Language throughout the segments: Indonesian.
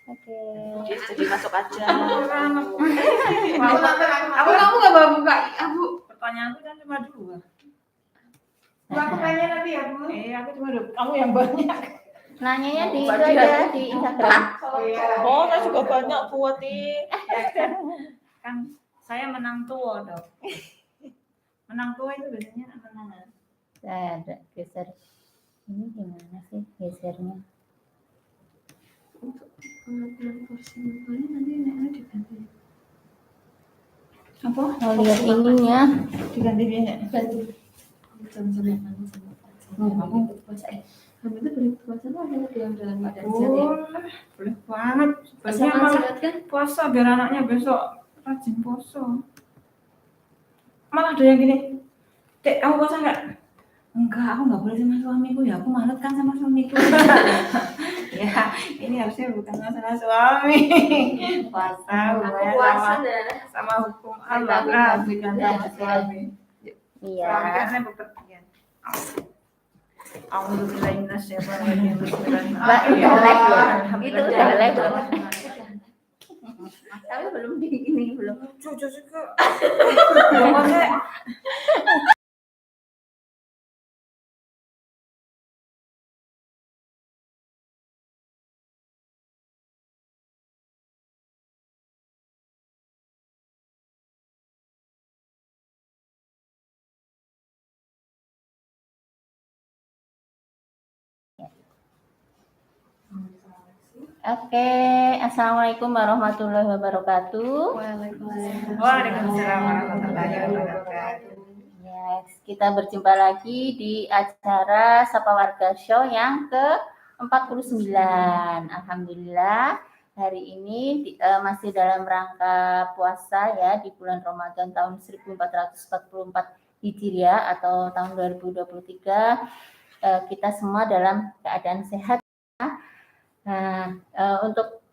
Oke. Jadi masuk aja. Aku kamu nggak bawa buka, Bu. Pertanyaanku kan cuma 2. Aku tanya nanti ya, Bu. Aku cuma 2. Kamu yang banyak. Nanyanya di itu aja di Instagram. Oh, saya juga banyak buat nih. Kan saya menang tua, Dok. Menang tua itu biasanya menang. Ada geser. Ini gimana sih gesernya? Untuk pengaturan porsi makannya nanti diganti. Apa? Mau lihat ininya. Diganti biasanya. Ganti. Jangan sampai hamil sama aku puasa. Hamil itu boleh puasa tuh ada yang dalam keadaan sehat ya? Boleh banget. Pasangan Malah sehat kan? puasa biar anaknya besok rajin puasa. Malah ada yang gini, Dek, kamu puasa nggak? Enggak, aku nggak boleh sama suamiku ya. Aku manut kan sama suamiku. Ya, ini harusnya bukan masalah suami. Puasa, Aku puasa dah. sama hukum Allah lah, bukan sama suami. Iya. Saya bepergian. Alhamdulillah minasyaitonir rajim. Mbak, udah live loh. Itu udah live loh. Tapi belum di ini belum. Cucu juga. Pokoknya Oke, assalamualaikum warahmatullahi wabarakatuh. Waalaikumsalam warahmatullahi wabarakatuh. Yes, kita berjumpa lagi di acara Sapa Warga Show yang ke-49. Alhamdulillah, hari ini masih dalam rangka puasa ya di bulan Ramadan tahun 1444 Hijriah atau tahun 2023. Kita semua dalam keadaan sehat. Nah, untuk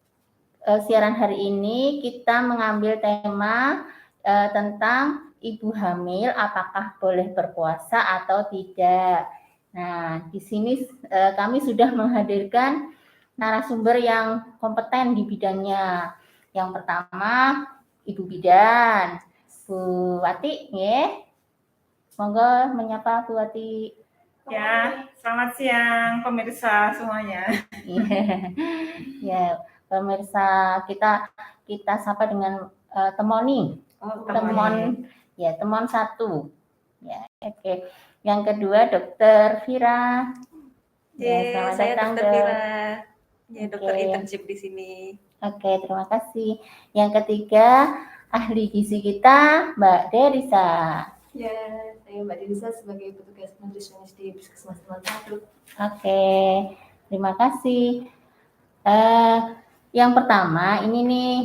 siaran hari ini kita mengambil tema tentang ibu hamil apakah boleh berpuasa atau tidak. Nah, di sini kami sudah menghadirkan narasumber yang kompeten di bidangnya. Yang pertama, Ibu Bidan, Bu Wati, ya. Monggo menyapa Bu Wati. Ya, selamat siang pemirsa semuanya. Ya, pemirsa kita sapa dengan Temoni. Temon 1. Ya, oke. Yang kedua Dokter Vira. Ya, saya datang, Dokter Vira. Ya, dokter Oke. internship di sini. Oke, terima kasih. Yang ketiga ahli gizi kita Mbak Derisa. Ya, saya Mbak Dirisa sebagai petugas nutrisionis di Puskesmas Teman 1. Oke, terima kasih. Yang pertama ini nih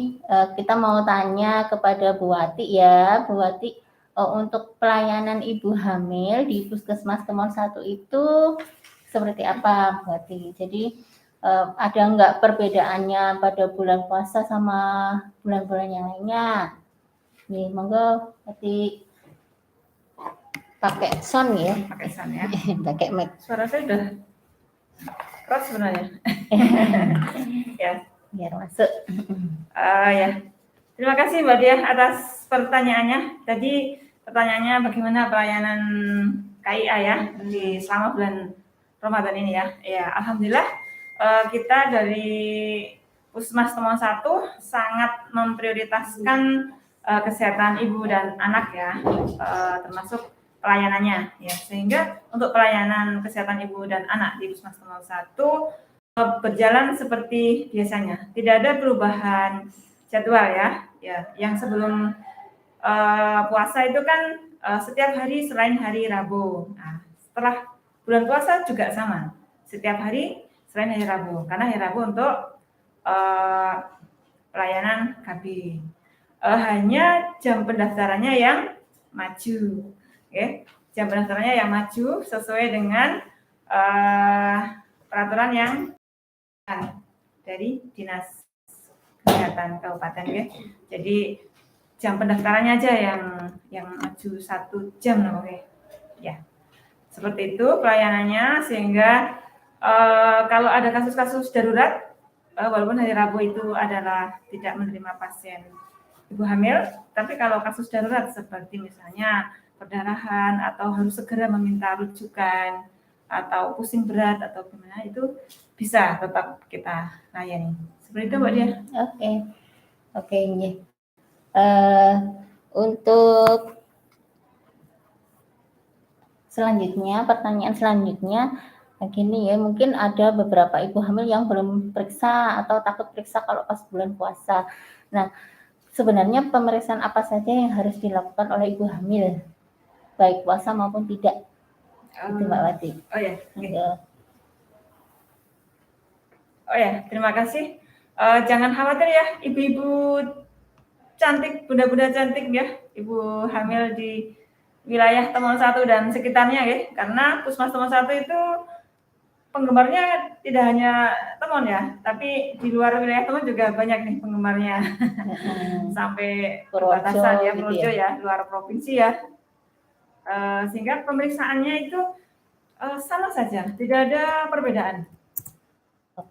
kita mau tanya kepada Bu Wati ya, Bu Wati, untuk pelayanan ibu hamil di Puskesmas Temon 1 itu seperti apa Bu Wati? Jadi ada nggak perbedaannya pada bulan puasa sama bulan-bulan yang lainnya? Nih, monggo Wati pakai sound ya, Pakai sound ya. pakai mic. Suara saya udah keras sebenarnya. Ya. Biar masuk. Ya. Terima kasih Mbak Dia atas pertanyaannya. Tadi pertanyaannya bagaimana pelayanan KIA ya di selama bulan Ramadan ini ya. Ya, alhamdulillah kita dari Puskesmas Temon 1 sangat memprioritaskan kesehatan ibu dan anak ya, termasuk pelayanannya ya, sehingga untuk pelayanan kesehatan ibu dan anak di Puskesmas Temon 1 berjalan seperti biasanya, tidak ada perubahan jadwal ya. Yang sebelum puasa itu kan setiap hari selain hari Rabu. Nah, setelah bulan puasa juga sama, setiap hari selain hari Rabu, karena hari Rabu untuk pelayanan KB. Hanya jam pendaftarannya yang maju. Okay. Jam pendaftarannya yang maju sesuai dengan peraturan yang dari Dinas Kesehatan Kabupaten ya. Jadi jam pendaftarannya aja yang maju 1 jam, oke. Ya. Seperti itu pelayanannya, sehingga kalau ada kasus-kasus darurat walaupun hari Rabu itu adalah tidak menerima pasien ibu hamil, tapi kalau kasus darurat seperti misalnya perdarahan atau harus segera meminta rujukan atau pusing berat atau gimana, itu bisa tetap kita layani. Seperti itu Mbak Dia. Oke, nggih. Untuk selanjutnya, pertanyaan selanjutnya begini ya, mungkin ada beberapa ibu hamil yang belum periksa atau takut periksa kalau pas bulan puasa. Nah, sebenarnya pemeriksaan apa saja yang harus dilakukan oleh ibu hamil, baik puasa maupun tidak? Itu Mbak Wati. Oh ya, Ya. oh ya, terima kasih. Jangan khawatir ya, ibu-ibu cantik, bunda-bunda cantik ya, ibu hamil di wilayah Temon 1 dan sekitarnya ya, karena Puskesmas Temon 1 itu penggemarnya tidak hanya Temon ya, tapi di luar wilayah Temon juga banyak nih penggemarnya. Sampai perbatasan ya, Purworejo ya, luar provinsi ya. Sehingga pemeriksaannya itu sama saja, tidak ada perbedaan.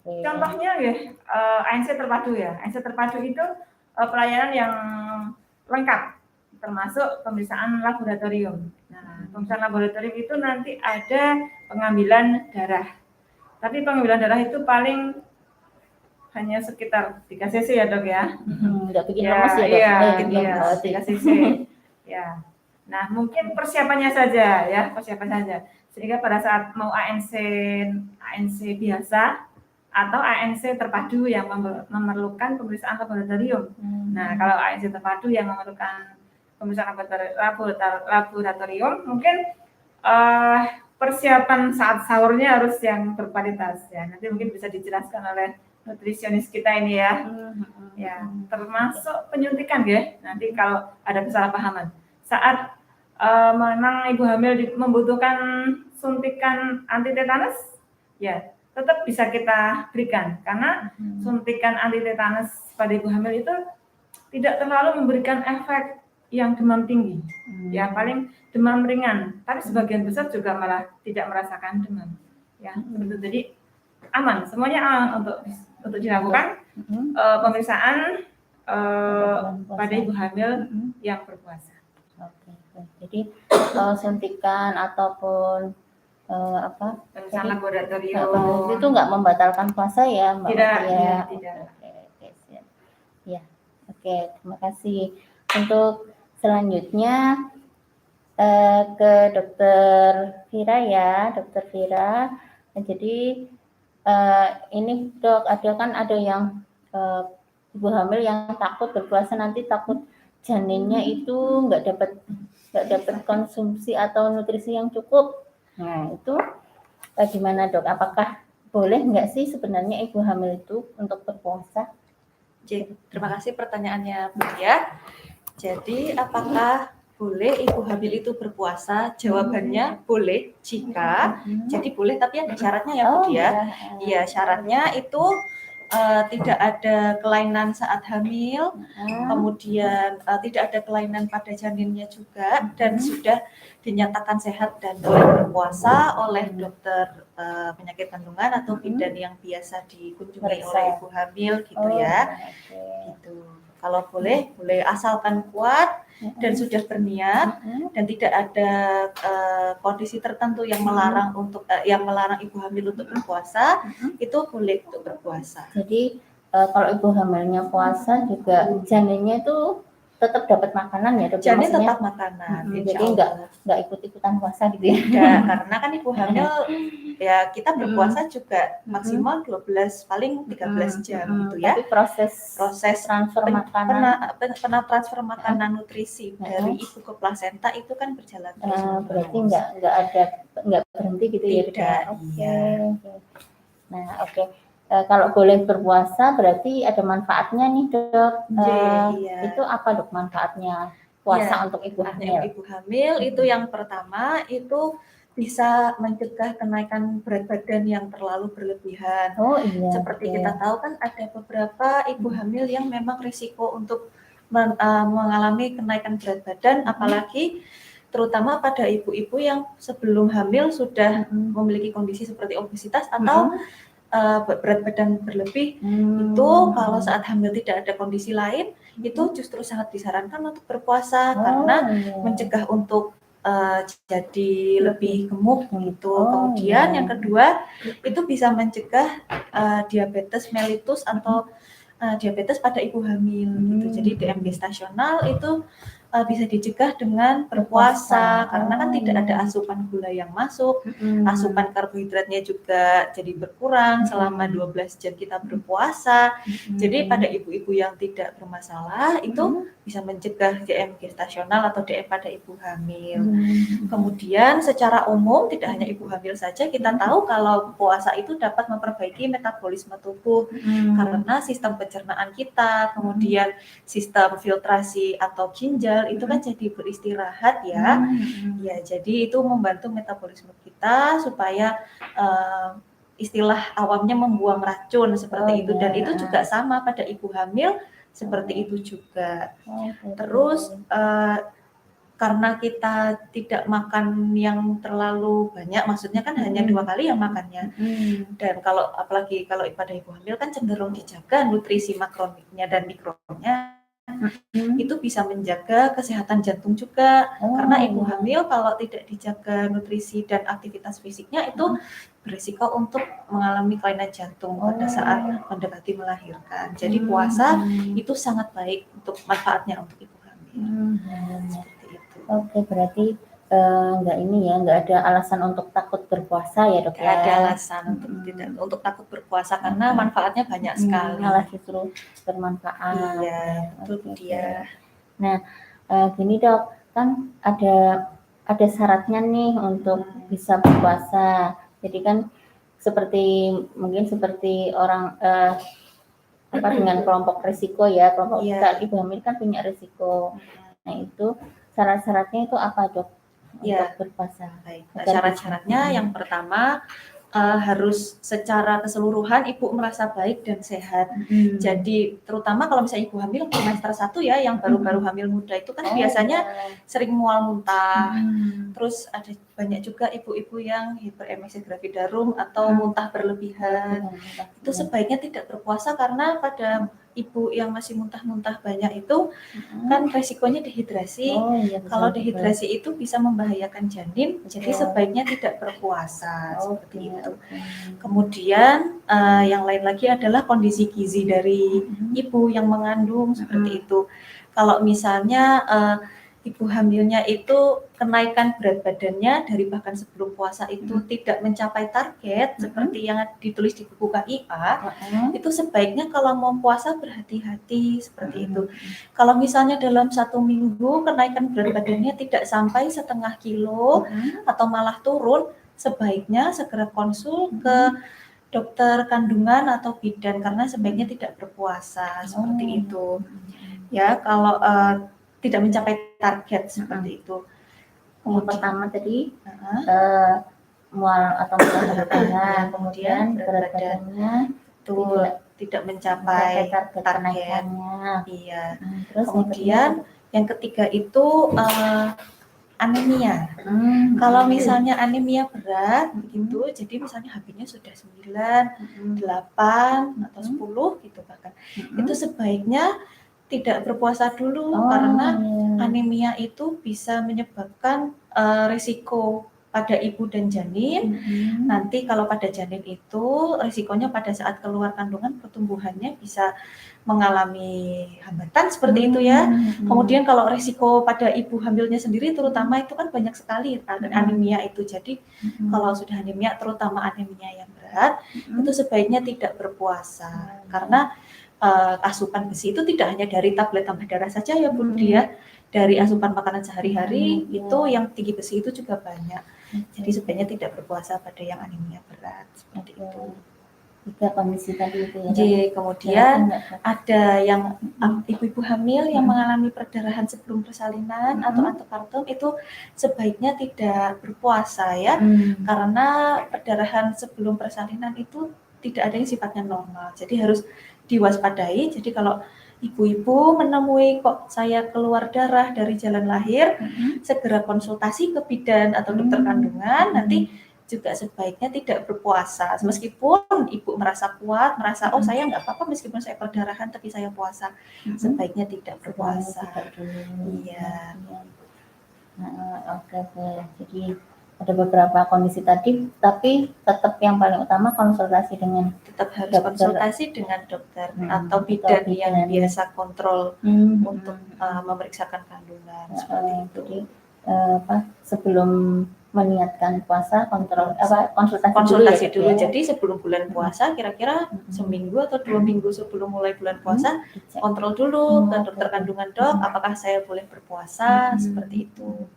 Contohnya ya, ANC terpadu ya. ANC terpadu itu pelayanan yang lengkap, termasuk pemeriksaan laboratorium. Nah, pemeriksaan laboratorium itu nanti ada pengambilan darah. Tapi pengambilan darah itu paling hanya sekitar 3 cc ya dok ya. Nggak bikin lemes ya dok? Iya, 3 cc. Ya. Nah, mungkin persiapannya saja ya, persiapan saja. Sehingga pada saat mau ANC biasa atau ANC terpadu yang memerlukan pemeriksaan laboratorium. Nah, kalau ANC terpadu yang memerlukan pemeriksaan laboratorium, mungkin persiapan saat sahurnya harus yang berkualitas ya. Nanti mungkin bisa dijelaskan oleh nutrisionis kita ini ya. Ya, termasuk penyuntikan ya. Nanti kalau ada kesalahpahaman. Saat memang ibu hamil membutuhkan suntikan anti tetanus, ya tetap bisa kita berikan karena suntikan anti tetanus pada ibu hamil itu tidak terlalu memberikan efek yang demam tinggi, ya paling demam ringan, tapi sebagian besar juga malah tidak merasakan demam, ya begitu. Jadi aman, semuanya aman untuk dilakukan pemeriksaan pada ibu hamil yang berpuasa. Jadi suntikan ataupun pemeriksaan laboratorium itu nggak membatalkan puasa ya Mbak? Tidak. Oke, terima kasih. Untuk selanjutnya ke Dokter Vira ya, Dokter Vira. Jadi ini dok, ada yang ibu hamil yang takut berpuasa nanti takut janinnya itu nggak dapat konsumsi atau nutrisi yang cukup. Nah itu gimana dok? Apakah boleh nggak sih sebenarnya ibu hamil itu untuk berpuasa? Terima kasih pertanyaannya Bu ya. Jadi apakah boleh ibu hamil itu berpuasa? Jawabannya boleh jika. Jadi boleh tapi ada syaratnya ya Bu ya. Iya, syaratnya itu tidak ada kelainan saat hamil, kemudian tidak ada kelainan pada janinnya juga, dan sudah dinyatakan sehat dan boleh berpuasa oleh dokter penyakit kandungan atau bidan yang biasa dikunjungi oleh ibu hamil gitu ya. Gitu. Kalau boleh asalkan kuat dan sudah berniat dan tidak ada kondisi tertentu yang melarang ibu hamil untuk berpuasa, itu boleh untuk berpuasa. Jadi kalau ibu hamilnya puasa juga janinnya itu tetap dapat makanan ya dok? Janin tetap makanan. Jadi nggak ikut-ikutan puasa gitu ya? Tidak, karena kan ibu hamil ya kita berpuasa juga maksimal 12 paling 13 jam gitu ya. Tapi proses transfer makanan, transfer makanan nutrisi dari ibu ke plasenta itu kan berjalan terus. Berarti nggak berhenti gitu ya? Tidak. Nah oke. Kalau boleh berpuasa berarti ada manfaatnya nih dok. Itu apa dok manfaatnya puasa untuk ibu hamil? Ibu hamil itu yang pertama itu bisa mencegah kenaikan berat badan yang terlalu berlebihan. Seperti kita tahu kan ada beberapa ibu hamil yang memang risiko untuk mengalami kenaikan berat badan, apalagi terutama pada ibu-ibu yang sebelum hamil sudah memiliki kondisi seperti obesitas atau berat badan berlebih itu kalau saat hamil tidak ada kondisi lain itu justru sangat disarankan untuk berpuasa karena mencegah untuk jadi lebih gemuk gitu. Kemudian yang kedua itu bisa mencegah diabetes mellitus atau diabetes pada ibu hamil gitu. Jadi DM gestasional itu bisa dicegah dengan berpuasa karena kan tidak ada asupan gula yang masuk, asupan karbohidratnya juga jadi berkurang selama 12 jam kita berpuasa. Jadi pada ibu-ibu yang tidak bermasalah itu bisa mencegah DM gestasional atau DM pada ibu hamil. Kemudian secara umum tidak hanya ibu hamil saja kita tahu kalau puasa itu dapat memperbaiki metabolisme tubuh karena sistem pencernaan kita, kemudian sistem filtrasi atau ginjal itu kan jadi beristirahat ya. Ya, jadi itu membantu metabolisme kita supaya istilah awamnya membuang racun seperti itu dan itu juga sama pada ibu hamil seperti itu juga. Terus karena kita tidak makan yang terlalu banyak, maksudnya kan hanya 2 kali yang makannya. Dan kalau apalagi kalau pada ibu hamil kan cenderung dijaga nutrisi makronya dan mikronya. Itu bisa menjaga kesehatan jantung juga karena ibu hamil kalau tidak dijaga nutrisi dan aktivitas fisiknya itu berisiko untuk mengalami kelainan jantung pada saat mendekati melahirkan. Jadi puasa itu sangat baik untuk manfaatnya untuk ibu hamil. Seperti itu. Oke, berarti nggak ada alasan untuk takut berpuasa ya dok Tidak ya? ada alasan untuk takut berpuasa karena manfaatnya banyak sekali. Malah justru bermanfaat. Iya, itu dia. Nah, gini dok, kan ada syaratnya nih untuk bisa berpuasa. Jadi kan mungkin seperti orang dengan kelompok risiko ya, kelompok ibu hamil kan punya risiko. Nah itu syarat-syaratnya itu apa dok? Untuk berpuasa. Baik. Syarat-syaratnya yang pertama harus secara keseluruhan ibu merasa baik dan sehat. Jadi terutama kalau misalnya ibu hamil trimester 1 ya, yang baru-baru hamil muda itu kan biasanya sering mual muntah. Terus ada banyak juga ibu-ibu yang hiperemesis gravidarum atau muntah berlebihan. Itu sebaiknya tidak berpuasa karena pada ibu yang masih muntah-muntah banyak itu kan resikonya dehidrasi. Kalau dehidrasi itu bisa membahayakan janin, jadi sebaiknya tidak berpuasa seperti itu. Kemudian yang lain lagi adalah kondisi gizi dari ibu yang mengandung seperti itu. Kalau misalnya ibu hamilnya itu kenaikan berat badannya dari bahkan sebelum puasa itu tidak mencapai target seperti yang ditulis di buku KIA, itu sebaiknya kalau mau puasa berhati-hati seperti itu. Kalau misalnya dalam 1 minggu kenaikan berat badannya tidak sampai setengah kilo atau malah turun, sebaiknya segera konsul ke dokter kandungan atau bidan karena sebaiknya tidak berpuasa seperti itu. Ya, kalau tidak mencapai target seperti itu. Yang pertama tadi mual atau mual berlebihan, kemudian berat badannya tidak mencapai target. Iya. Terus kemudian yang ketiga itu anemia. Kalau misalnya anemia berat begitu, jadi misalnya HB-nya sudah 9, 8 atau 10 gitu bahkan. Itu sebaiknya tidak berpuasa dulu karena anemia itu bisa menyebabkan risiko pada ibu dan janin. Nanti kalau pada janin itu risikonya pada saat keluar kandungan pertumbuhannya bisa mengalami hambatan seperti itu ya. Kemudian kalau risiko pada ibu hamilnya sendiri terutama itu kan banyak sekali anemia itu. Jadi kalau sudah anemia terutama anemia yang berat itu sebaiknya tidak berpuasa karena asupan besi itu tidak hanya dari tablet tambah darah saja ya Bu Dia, dari asupan makanan sehari-hari itu yang tinggi besi itu juga banyak. Jadi sebaiknya tidak berpuasa pada yang anemia berat seperti itu. Tiga kondisi tadi itu ya. Jadi kemudian ada yang ibu-ibu hamil yang mengalami perdarahan sebelum persalinan atau antepartum itu sebaiknya tidak berpuasa ya, karena perdarahan sebelum persalinan itu tidak ada yang sifatnya normal. Jadi harus diwaspadai. Jadi kalau ibu-ibu menemui kok saya keluar darah dari jalan lahir, segera konsultasi ke bidan atau dokter kandungan. Nanti juga sebaiknya tidak berpuasa. Meskipun ibu merasa kuat, merasa oh saya nggak apa-apa meskipun saya perdarahan tapi saya puasa, sebaiknya tidak berpuasa. Iya. Oke. Jadi ada beberapa kondisi tadi, tapi tetap yang paling utama konsultasi dengan Tetap harus dokter. konsultasi dengan dokter atau Atau bidan bidan. yang biasa kontrol untuk memeriksakan kandungan seperti itu. Jadi sebelum meniatkan puasa konsultasi dulu. ya. Jadi sebelum bulan puasa kira-kira seminggu atau 2 minggu sebelum mulai bulan puasa kontrol dulu ke dokter kandungan, dok apakah saya boleh berpuasa seperti itu.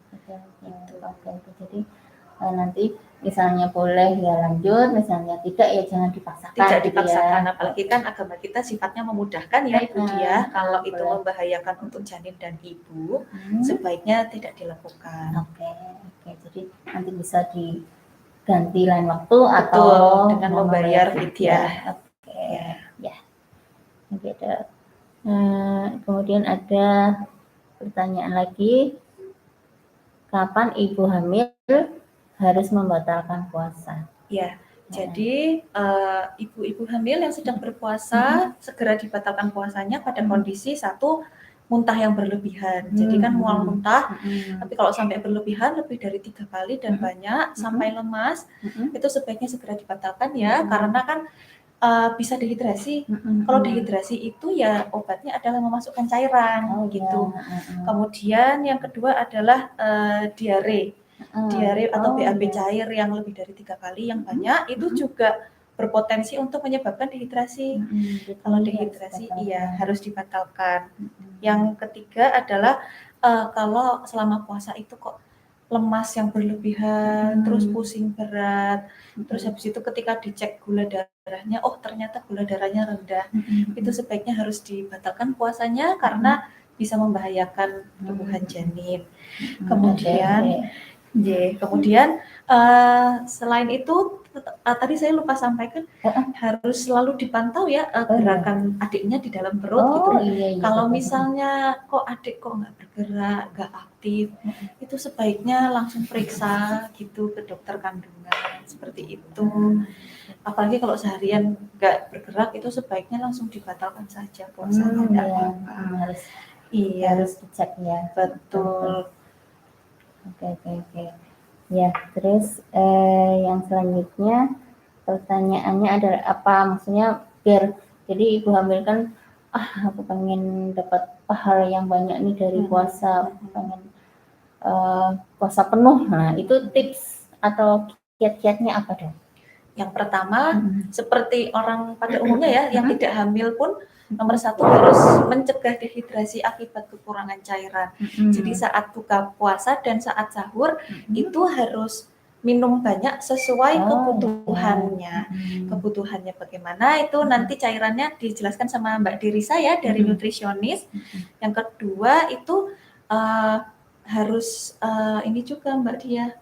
Oke. Jadi nanti misalnya boleh ya lanjut, misalnya tidak ya jangan dipaksakan. Tidak gitu dipaksakan, ya. apalagi kan agama kita sifatnya memudahkan ya Ibu Dia. Kalau itu membahayakan untuk janin dan ibu, sebaiknya tidak dilakukan. Oke. Jadi nanti bisa diganti lain waktu. Betul, atau dengan membayar fidyah. Oke. Ya. Gitu. Kemudian ada pertanyaan lagi, kapan ibu hamil harus membatalkan puasa? Ya, jadi ibu-ibu hamil yang sedang berpuasa segera dibatalkan puasanya pada kondisi satu, muntah yang berlebihan. Jadi kan mual muntah, tapi kalau sampai berlebihan lebih dari 3 kali dan banyak sampai lemas, itu sebaiknya segera dibatalkan ya, karena kan bisa dehidrasi. Kalau dehidrasi itu ya obatnya adalah memasukkan cairan gitu. Kemudian yang kedua adalah diare atau BAB cair yang lebih dari 3 kali yang banyak itu juga berpotensi untuk menyebabkan dehidrasi. Kalau dehidrasi iya harus dibatalkan. Yang ketiga adalah kalau selama puasa itu kok lemas yang berlebihan, terus pusing berat, terus habis itu ketika dicek gula darahnya, oh ternyata gula darahnya rendah, itu sebaiknya harus dibatalkan puasanya karena bisa membahayakan pertumbuhan janin. Kemudian selain itu tadi saya lupa sampaikan harus selalu dipantau ya gerakan adiknya di dalam perut gitu. Kalau misalnya kok adik kok nggak bergerak, nggak aktif, itu sebaiknya langsung periksa gitu ke dokter kandungan seperti itu. Apalagi kalau seharian nggak bergerak itu sebaiknya langsung dibatalkan saja puasanya. Harus dicek ya. Betul. Oke. Ya, terus yang selanjutnya pertanyaannya adalah apa maksudnya biar jadi ibu hamil kan aku pengen dapat pahala yang banyak nih dari puasa, pengen puasa penuh. Nah, itu tips atau kiat-kiatnya apa dong? Yang pertama seperti orang pada umumnya ya yang tidak hamil pun nomor 1 harus mencegah dehidrasi akibat kekurangan cairan. Jadi saat buka puasa dan saat sahur itu harus minum banyak sesuai kebutuhannya. Kebutuhannya bagaimana itu nanti cairannya dijelaskan sama Mbak Dirisa ya dari nutrisionis. Yang kedua itu harus ini juga Mbak Dia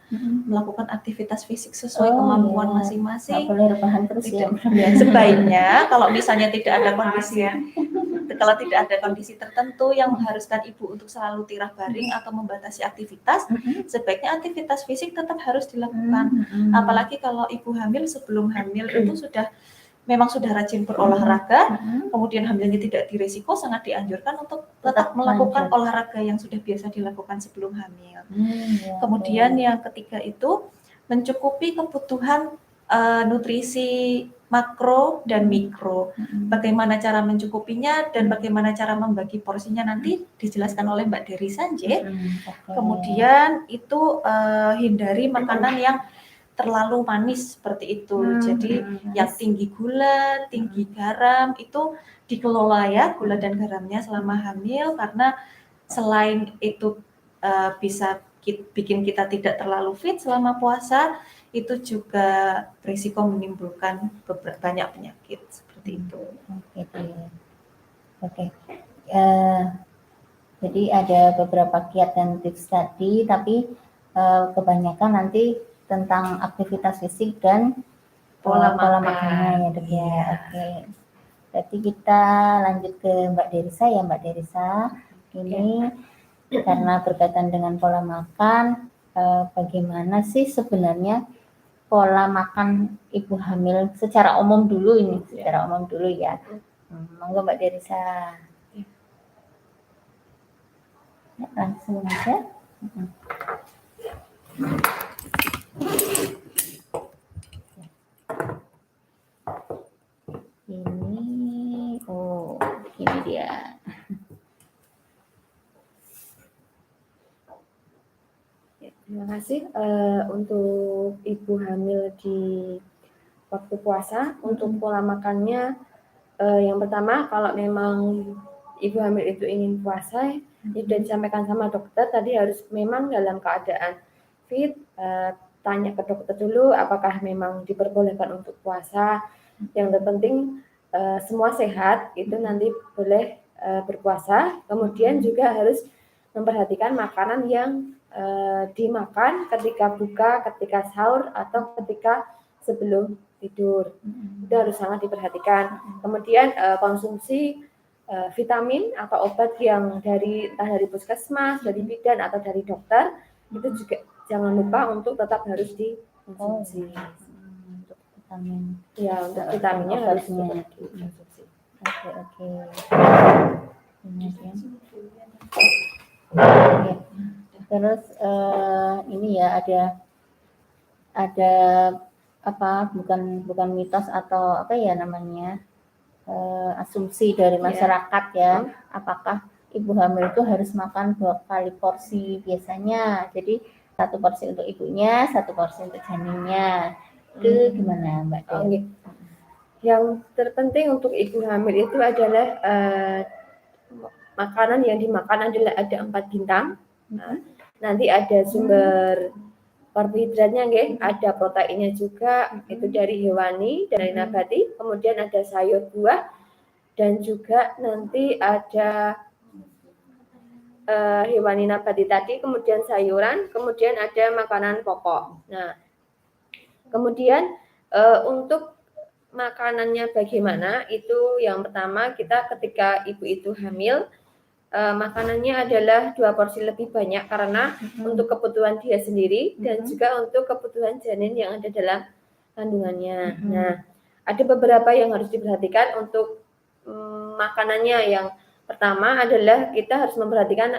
melakukan aktivitas fisik sesuai kemampuan masing-masing. Boleh rebahan terus ya. Sebaiknya kalau misalnya tidak ada kondisi tertentu yang mengharuskan ibu untuk selalu tirah baring atau membatasi aktivitas, sebaiknya aktivitas fisik tetap harus dilakukan. Apalagi kalau ibu hamil sebelum hamil itu memang sudah rajin berolahraga, kemudian hamilnya tidak diresiko, sangat dianjurkan untuk tetap melakukan olahraga yang sudah biasa dilakukan sebelum hamil. Kemudian yang ketiga itu mencukupi kebutuhan nutrisi makro dan mikro. Bagaimana cara mencukupinya dan bagaimana cara membagi porsinya nanti dijelaskan oleh Mbak Dery Sanjay. Kemudian itu hindari makanan yang terlalu manis seperti itu. Jadi yang tinggi gula, tinggi garam itu dikelola ya gula dan garamnya selama hamil karena selain itu bisa bikin kita tidak terlalu fit selama puasa, itu juga berisiko menimbulkan banyak penyakit seperti itu. Oke. Jadi ada beberapa kiat dan tips tadi, tapi kebanyakan nanti tentang aktivitas fisik dan pola makannya ya dok ya. Oke. Berarti kita lanjut ke Mbak Derisa ya Mbak Derisa. Ini karena berkaitan dengan pola makan, bagaimana sih sebenarnya pola makan ibu hamil secara umum dulu ini, secara umum dulu ya. Monggo Mbak Derisa. Ya, langsung aja. Ini dia. Terima kasih untuk ibu hamil di waktu puasa. Untuk pola makannya, yang pertama kalau memang ibu hamil itu ingin puasa, sudah disampaikan sama dokter tadi harus memang dalam keadaan fit. Tanya ke dokter dulu apakah memang diperbolehkan untuk puasa. Yang terpenting semua sehat, itu nanti boleh berpuasa. Kemudian juga harus memperhatikan makanan yang dimakan ketika buka, ketika sahur, atau ketika sebelum tidur. Itu harus sangat diperhatikan. Kemudian konsumsi vitamin atau obat yang entah dari puskesmas, dari bidan, atau dari dokter, itu juga jangan lupa untuk tetap harus dikonsumsi. Untuk vitamin. Ya, untuk vitaminnya harus dikonsumsi. Oke. Ya. Terus ini ya ada apa bukan mitos atau apa ya namanya asumsi dari masyarakat ya. Apakah ibu hamil itu harus makan 2 kali porsi biasanya? Jadi 1 porsi untuk ibunya, 1 porsi untuk janinnya. Itu gimana Mbak Dewi? Yang terpenting untuk ibu hamil itu adalah makanan yang dimakan adalah ada 4 bintang. Nanti ada sumber karbohidratnya, ada proteinnya juga, itu dari hewani, dari nabati, kemudian ada sayur buah, dan juga nanti ada hewani nabati tadi, kemudian sayuran, kemudian ada makanan pokok. Nah, kemudian untuk makanannya bagaimana, itu yang pertama kita ketika ibu itu hamil, makanannya adalah 2 porsi lebih banyak karena untuk kebutuhan dia sendiri dan juga untuk kebutuhan janin yang ada dalam kandungannya. Nah, ada beberapa yang harus diperhatikan untuk makanannya. Yang pertama adalah kita harus memperhatikan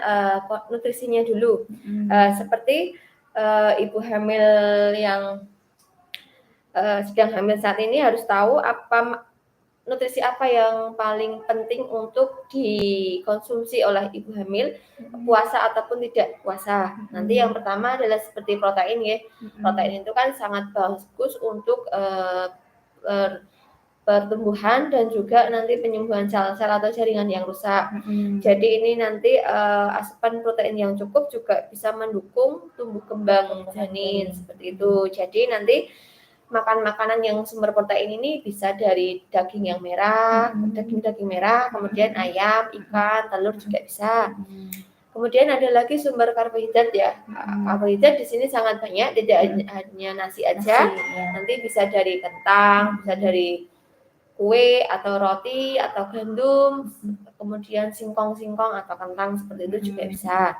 nutrisinya dulu. Seperti ibu hamil yang sedang hamil saat ini harus tahu nutrisi apa yang paling penting untuk dikonsumsi oleh ibu hamil, puasa ataupun tidak puasa. Nanti yang pertama adalah seperti protein ya. Protein itu kan sangat bagus untuk pertumbuhan dan juga nanti penyembuhan sel-sel atau jaringan yang rusak. Jadi ini nanti asupan protein yang cukup juga bisa mendukung tumbuh kembang janin seperti itu. Jadi nanti makan makanan yang sumber protein ini bisa dari daging yang merah, daging merah, kemudian ayam, ikan, telur juga bisa. Kemudian ada lagi sumber karbohidrat ya. Karbohidrat di sini sangat banyak, tidak hanya nasi aja. Nanti bisa dari kentang, bisa dari kue atau roti atau gandum, kemudian singkong atau kentang seperti itu juga bisa.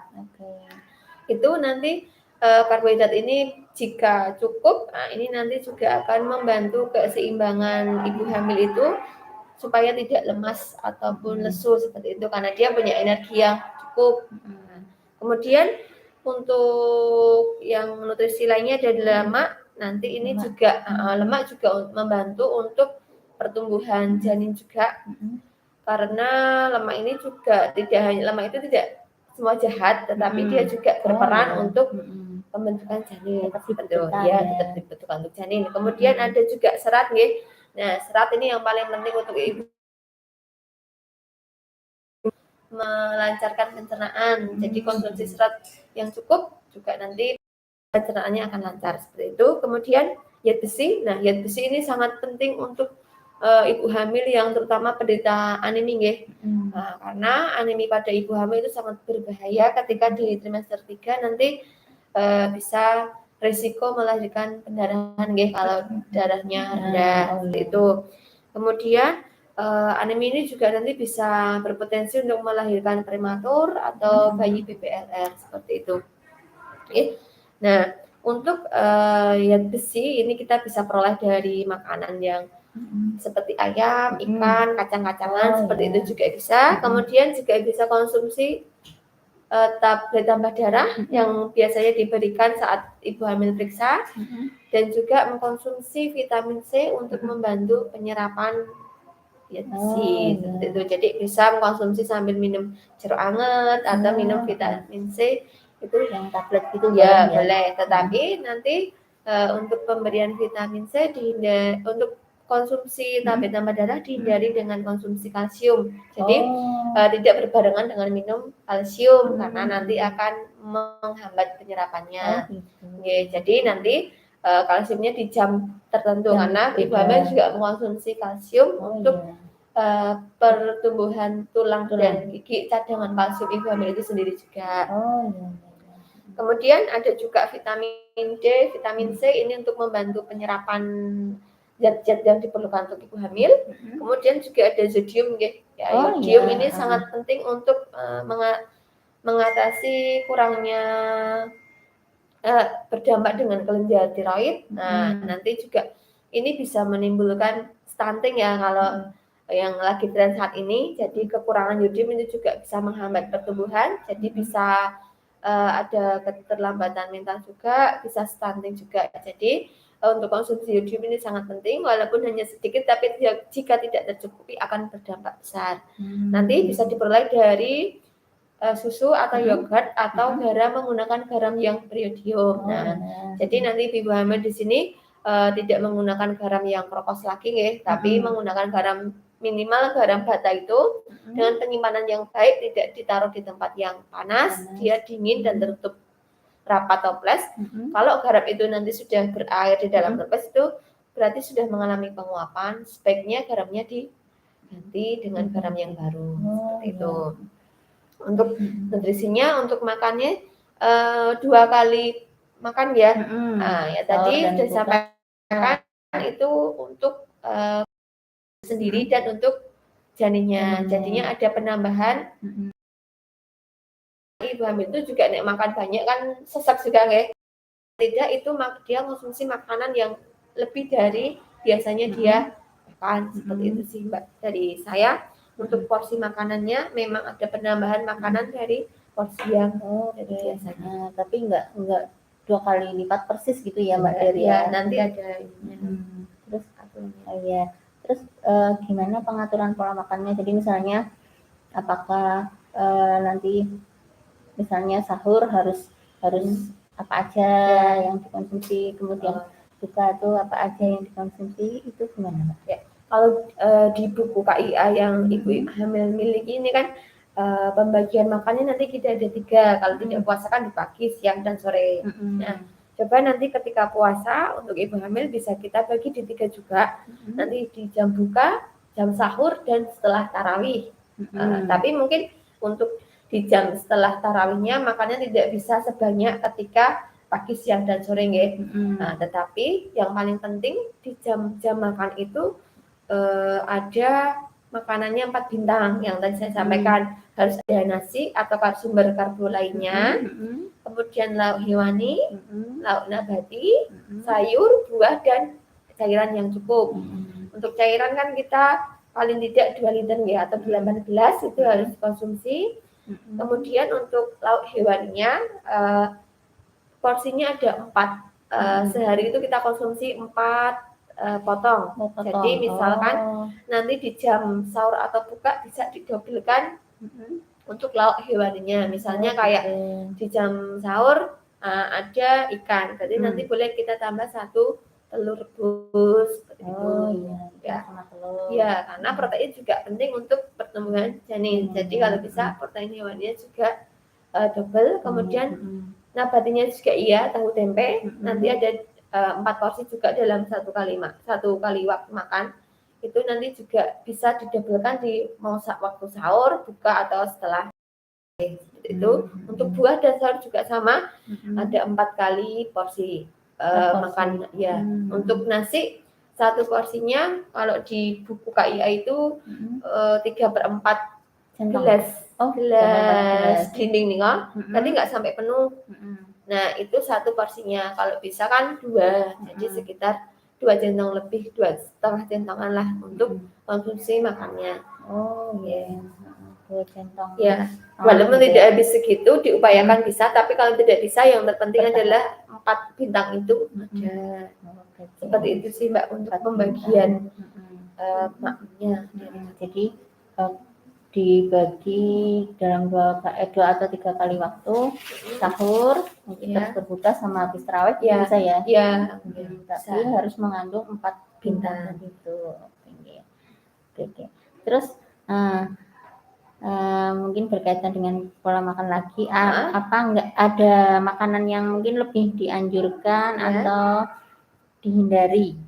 Itu nanti karbohidrat ini jika cukup, ini nanti juga akan membantu keseimbangan ibu hamil itu supaya tidak lemas ataupun lesu seperti itu karena dia punya energi yang cukup. Kemudian untuk yang nutrisi lainnya ada lemak. Nanti ini juga lemak juga membantu untuk pertumbuhan janin juga. Karena lemak ini juga lemak itu tidak semua jahat, tetapi dia juga berperan untuk pembentukan janin. Tetap dibentukkan untuk janin. Kemudian ada juga serat, nggih. Nah, serat ini yang paling penting untuk ibu melancarkan pencernaan. Jadi konsumsi serat yang cukup juga nanti pencernaannya akan lancar seperti itu. Kemudian zat besi. Nah, zat besi ini sangat penting untuk ibu hamil yang terutama penderita anemi, nggih. Karena anemi pada ibu hamil itu sangat berbahaya ketika di trimester 3 nanti bisa risiko melahirkan pendarahan, nggih, kalau darahnya rendah seperti itu. Kemudian anemi ini juga nanti bisa berpotensi untuk melahirkan prematur atau bayi BPLR seperti itu. Nah, Untuk zat besi ini kita bisa peroleh dari makanan yang seperti ayam, ikan, kacang-kacangan, Oh, seperti iya. itu juga bisa. Kemudian juga bisa konsumsi tablet tambah darah yang biasanya diberikan saat ibu hamil periksa, dan juga mengkonsumsi vitamin C untuk membantu penyerapan zat besi. Oh, Seperti iya. itu. Jadi bisa mengkonsumsi sambil minum jeruk anget atau minum vitamin C itu Yang tablet gitu ya boleh ya? boleh. Tetapi nanti untuk pemberian vitamin C untuk konsumsi tablet tambah darah dihindari dengan konsumsi kalsium. Jadi tidak berbarengan dengan minum kalsium karena nanti akan menghambat penyerapannya. gitu. Oke, jadi nanti kalsiumnya di jam tertentu Jam karena ibu beda. hamil juga mengkonsumsi kalsium Oh, untuk iya. pertumbuhan tulang dan gigi. Cadangan kalsium ibu hamil itu sendiri juga. Oh, iya. Kemudian ada juga vitamin D, vitamin C ini untuk membantu penyerapan zat-zat yang diperlukan untuk ibu hamil. Kemudian juga ada zodium, ya. Oh, Zodium iya. ini sangat penting untuk mengatasi kurangnya berdampak dengan kelenjar tiroid. Nah, nanti juga ini bisa menimbulkan stunting ya kalau yang lagi tren saat ini. Jadi kekurangan yodium ini juga bisa menghambat pertumbuhan. Jadi bisa ada keterlambatan mental juga, bisa stunting juga. Jadi untuk konsumsi yodium ini sangat penting, walaupun hanya sedikit, tapi jika tidak tercukupi akan berdampak besar. Nanti bisa diperoleh dari susu atau yogurt atau garam menggunakan garam yang beriodium. Nah, jadi nanti ibu hamil di sini tidak menggunakan garam yang keropos lagi, ya, tapi menggunakan garam minimal garam bata itu dengan penyimpanan yang baik, tidak ditaruh di tempat yang panas, dia dingin dan tertutup rapat toples. Kalau garam itu nanti sudah berair di dalam toples itu berarti sudah mengalami penguapan, sebaiknya garamnya diganti dengan garam yang baru. Seperti itu. Untuk nutrisinya, untuk makannya 2 kali makan ya. Nah, ya tadi sudah disampaikan itu untuk sendiri dan untuk janinnya. Jadinya ada penambahan. Ibu hamil itu juga nek makan banyak kan sesak juga, nggih. Tidak, itu dia konsumsi makanan yang lebih dari biasanya dia makan. Seperti itu sih, Mbak, dari saya. Untuk porsi makanannya memang ada penambahan makanan dari porsi yang dari biasanya. Tapi enggak 2 kali lipat persis gitu ya, Mbak Dery Ya, ya. nanti ada Terus Terus gimana pengaturan pola makannya? Jadi misalnya apakah nanti misalnya sahur harus apa aja yang dikonsumsi, kemudian buka tuh apa aja yang dikonsumsi, itu gimana, Mbak? Ya. Kalau di buku KIA yang ibu hamil miliki ini kan pembagian makannya nanti kita ada 3. Kalau tidak puasa kan di pagi, siang, dan sore. Nah, coba nanti ketika puasa untuk ibu hamil bisa kita bagi di 3 juga. Nanti di jam buka, jam sahur, dan setelah tarawih. Tapi mungkin untuk di jam setelah tarawihnya makannya tidak bisa sebanyak ketika pagi, siang, dan sore, nggih. Nah, tetapi yang paling penting di jam-jam makan itu ada makanannya 4 bintang yang tadi saya sampaikan. Harus ada nasi atau sumber karbo lainnya, kemudian lauk hewani, lauk nabati, sayur, buah, dan cairan yang cukup. Untuk cairan kan kita paling tidak 2 liter ya, atau 18 gelas itu harus dikonsumsi. Kemudian untuk lauk hewaninya porsinya ada 4. Sehari itu kita konsumsi 4 potong. Jadi misalkan nanti di jam sahur atau buka bisa didobelkan untuk lauk hewaninya. Misalnya kayak di jam sahur ada ikan, jadi nanti boleh kita tambah 1 telur rebus seperti itu. Ya, karena protein juga penting untuk pertumbuhan janin. Jadi kalau bisa protein hewaninya juga double. Kemudian nabatinya juga iya, tahu tempe. Nanti ada 4 porsi juga dalam 1 kali waktu makan. Itu nanti juga bisa didobelkan di mau waktu sahur, buka, atau setelah. Itu untuk buah dan sayur juga sama, ada 4 kali porsi makan ya. Untuk nasi 1 porsinya kalau di buku KIA itu 3/4 gelas dinding nih kok. Tadi nggak sampai penuh. Nah, itu satu porsinya. Kalau bisa kan 2, jadi sekitar 2 centong lebih, 2,5 centongan lah untuk konsumsi makannya. Oh iya, 2 centong. Ya, Oh, walaupun gitu tidak ya. habis segitu, diupayakan bisa, tapi kalau tidak bisa, yang terpenting adalah 4 bintang itu ada. Oh, gitu. Seperti itu sih Mbak untuk 4 pembagian bintang. maknya. Jadi dibagi dalam 2 atau 3 kali waktu, sahur, terus berbuka sama habis tarawih Ya. bisa ya. Ya, Tapi harus mengandung 4 bintang gitu. Oke. Terus mungkin berkaitan dengan pola makan lagi, apa enggak ada makanan yang mungkin lebih dianjurkan atau dihindari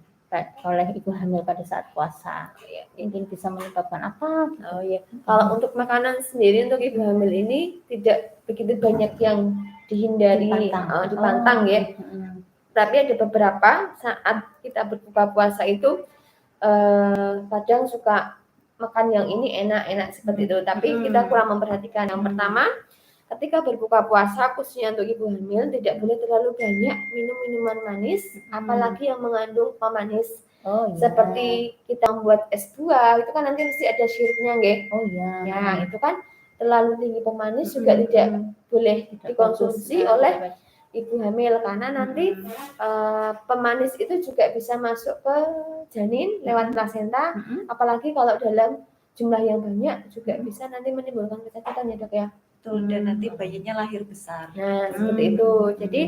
oleh ibu hamil pada saat puasa? Mungkin bisa menyebabkan apa? Oh iya. Kalau untuk makanan sendiri untuk ibu hamil ini tidak begitu banyak yang dihindari, dipantang ya. Tapi ada beberapa saat kita berbuka puasa itu kadang suka makan yang ini enak seperti itu. Tapi kita kurang memperhatikan. Yang pertama, ketika berbuka puasa khususnya untuk ibu hamil tidak boleh terlalu banyak minum minuman manis, apalagi yang mengandung pemanis. Seperti kita membuat es buah itu kan nanti mesti ada sirupnya, nggih. Oh iya. Ya, itu kan terlalu tinggi pemanis juga tidak boleh dikonsumsi oleh ibu hamil karena nanti pemanis itu juga bisa masuk ke janin lewat plasenta, apalagi kalau dalam jumlah yang banyak juga bisa nanti menimbulkan kesakitan ya Dok ya. Betul, dan nanti bayinya lahir besar. Nah, seperti itu. Jadi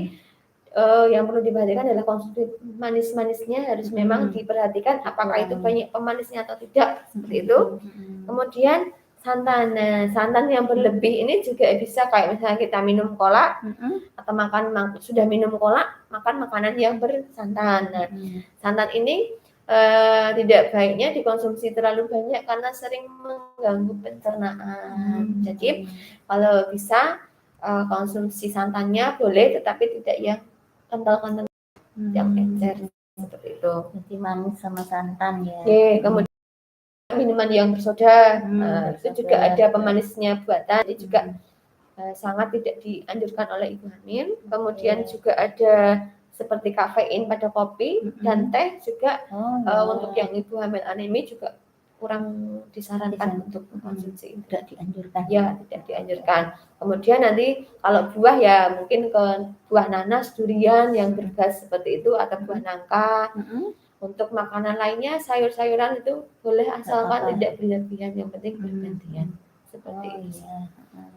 yang perlu diperhatikan adalah konsumsi manis-manisnya harus memang diperhatikan apakah itu banyak pemanisnya atau tidak, seperti itu. Kemudian santan yang berlebih ini juga bisa kayak misalnya kita minum cola atau sudah minum cola, makan makanan yang bersantan. Nah, santan ini tidak baiknya dikonsumsi terlalu banyak karena sering mengganggu pencernaan. Jadi kalau bisa konsumsi santannya boleh, tetapi tidak yang kental-kental, yang encer seperti itu. Jadi manis sama santan ya. Kemudian minuman yang bersoda, itu juga ada pemanisnya buatan, itu juga sangat tidak dianjurkan oleh ibu hamil. Kemudian juga ada seperti kafein pada kopi dan teh juga untuk yang ibu hamil anemi juga kurang disarankan untuk mengkonsumsi. Tidak dianjurkan. Ya, tidak dianjurkan. Kemudian nanti kalau buah ya mungkin ke buah nanas, durian yang bergas seperti itu atau buah nangka. Untuk makanan lainnya sayur-sayuran itu boleh asalkan tidak berlebihan, yang penting bergantian. Seperti itu.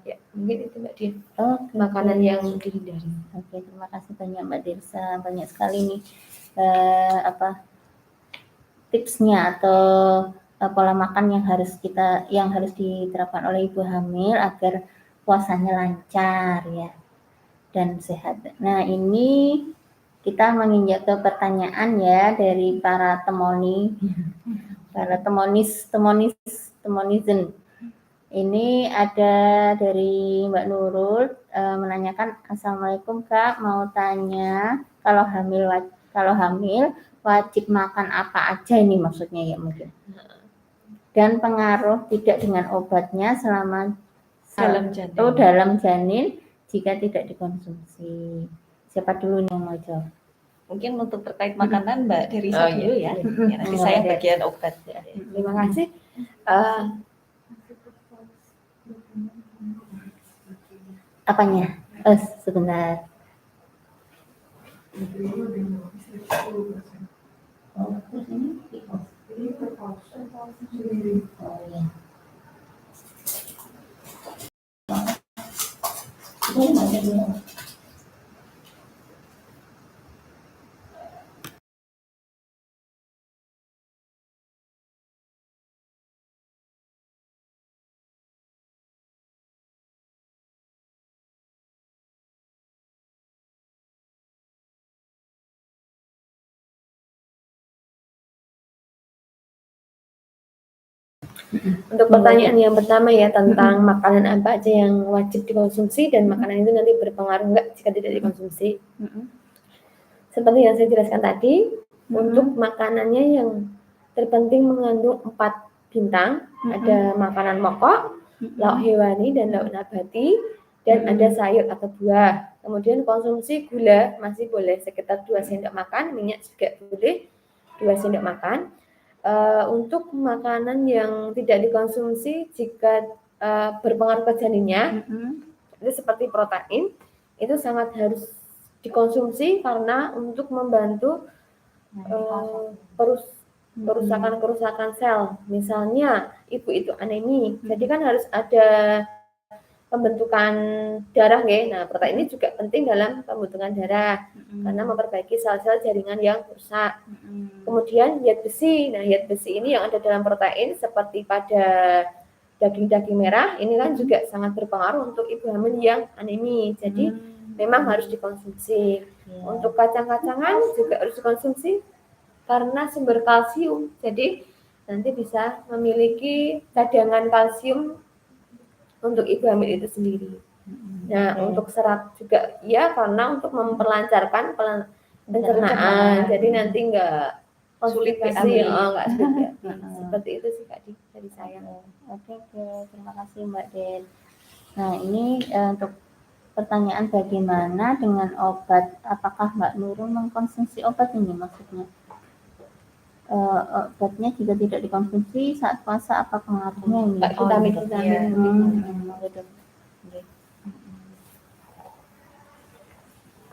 Ya, mungkin itu Mbak Dia. Makanan yang dihindari. Oke, terima kasih banyak Mbak Dirsa. Banyak sekali nih tipsnya atau pola makan yang harus diterapkan oleh ibu hamil agar puasanya lancar ya dan sehat. Nah, ini kita menginjak ke pertanyaan ya dari para temonizen. Ini ada dari Mbak Nurul menanyakan, Assalamualaikum Kak, mau tanya kalau hamil wajib makan apa aja ini maksudnya ya mungkin. Dan pengaruh tidak dengan obatnya selama dalam janin jika tidak dikonsumsi. Siapa dulu nih yang mau jawab? Mungkin untuk terkait makanan Mbak Derisa dulu ya. Nanti saya bagian obat. Terima kasih. Apanya? Sebentar. Untuk pertanyaan yang pertama ya tentang makanan apa aja yang wajib dikonsumsi dan makanan itu nanti berpengaruh enggak jika tidak dikonsumsi. Seperti yang saya jelaskan tadi, untuk makanannya yang terpenting mengandung 4 bintang, ada makanan pokok, lauk hewani dan lauk nabati, dan ada sayur atau buah. Kemudian konsumsi gula masih boleh sekitar 2 sendok makan, minyak juga boleh 2 sendok makan. Untuk makanan yang tidak dikonsumsi jika berpengaruh ke janinnya, itu seperti protein, itu sangat harus dikonsumsi karena untuk membantu kerusakan sel. Misalnya ibu itu anemi, jadi kan harus ada pembentukan darah ya. Nah, protein ini juga penting dalam pembentukan darah karena memperbaiki sel-sel jaringan yang rusak. Kemudian zat besi. Nah, zat besi ini yang ada dalam protein seperti pada daging-daging merah ini kan juga sangat berpengaruh untuk ibu hamil yang anemi. Jadi memang harus dikonsumsi. Untuk kacang-kacangan juga harus dikonsumsi karena sumber kalsium. Jadi nanti bisa memiliki cadangan kalsium untuk ibu hamil itu sendiri. Nah, untuk serat juga ya karena untuk memperlancarkan pencernaan. Jadi nanti enggak Sulit komplikasi, diambil. enggak sulit ya. Seperti itu sih Kak dari saya. Oke, terima kasih Mbak Den. Nah, ini untuk pertanyaan bagaimana dengan obat? Apakah Mbak Nurul mengkonsumsi obat ini maksudnya? Obatnya juga tidak dikonsumsi saat puasa, apa pengaruhnya ini? Vitamin.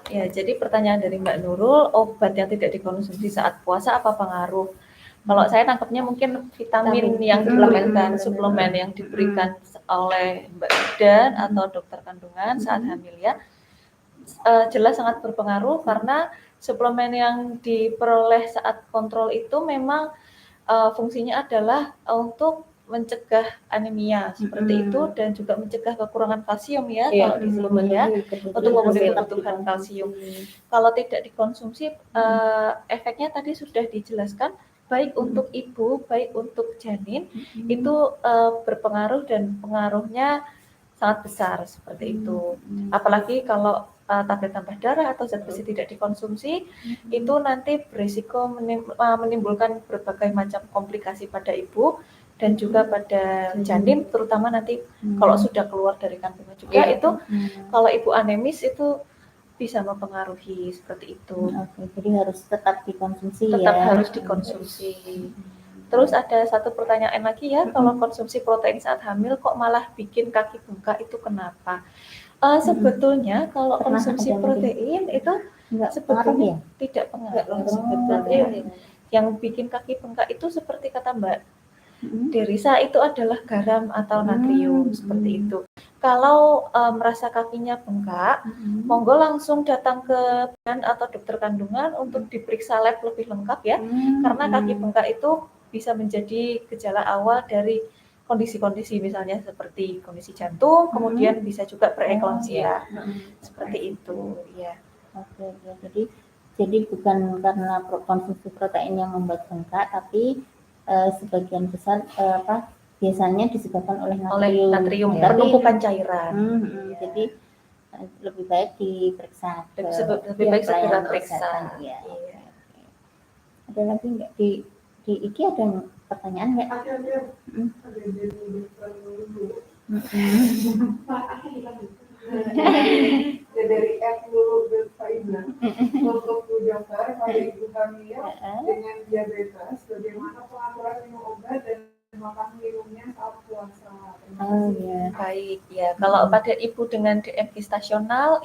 Ya, jadi pertanyaan dari Mbak Nurul, obat yang tidak dikonsumsi saat puasa apa pengaruh? Kalau saya tangkapnya mungkin vitamin yang diberikan, suplemen yang diberikan oleh Mbak bidan atau dokter kandungan saat hamil ya, jelas sangat berpengaruh karena suplemen yang diperoleh saat kontrol itu memang fungsinya adalah untuk mencegah anemia seperti itu dan juga mencegah kekurangan kalsium ya kalau di sini ya, untuk memenuhi kebutuhan kalsium. Kalau tidak dikonsumsi efeknya tadi sudah dijelaskan, baik untuk ibu, baik untuk janin itu berpengaruh dan pengaruhnya sangat besar seperti itu. Apalagi kalau tablet tambah darah atau zat besi tidak dikonsumsi, itu nanti berisiko menimbulkan berbagai macam komplikasi pada ibu dan juga pada janin, terutama nanti kalau sudah keluar dari kandungan juga itu kalau ibu anemis itu bisa mempengaruhi seperti itu. Oke, jadi harus tetap dikonsumsi Tetap ya. harus dikonsumsi. Terus ada satu pertanyaan lagi ya, kalau konsumsi protein saat hamil kok malah bikin kaki bengkak, itu kenapa? Sebetulnya kalau konsumsi protein itu sebetulnya tidak pengaruh sebetulnya. Yang bikin kaki bengkak itu seperti kata Mbak Derisa itu adalah garam atau natrium seperti itu. Kalau merasa kakinya bengkak, monggo langsung datang ke bidan atau dokter kandungan untuk diperiksa lab lebih lengkap ya. Karena kaki bengkak itu bisa menjadi gejala awal dari kondisi-kondisi misalnya seperti kondisi jantung, kemudian bisa juga preeklamsia. Seperti itu ya. Oke, jadi bukan karena konsumsi protein yang membuat bengkak, tapi sebagian besar biasanya disebabkan oleh natrium ya. penumpukan cairan. Jadi lebih baik diperiksa. Lebih baik segera periksa. Ya. Ada lagi nggak di IG ada pertanyaan nggak? Dari Nurul dan Faida untuk dokter pada ibu hamil dengan diabetes, bagaimana pengaturan minum obat dan makan minumnya saat puasa? Baik ya, kalau pada ibu dengan DM gestasional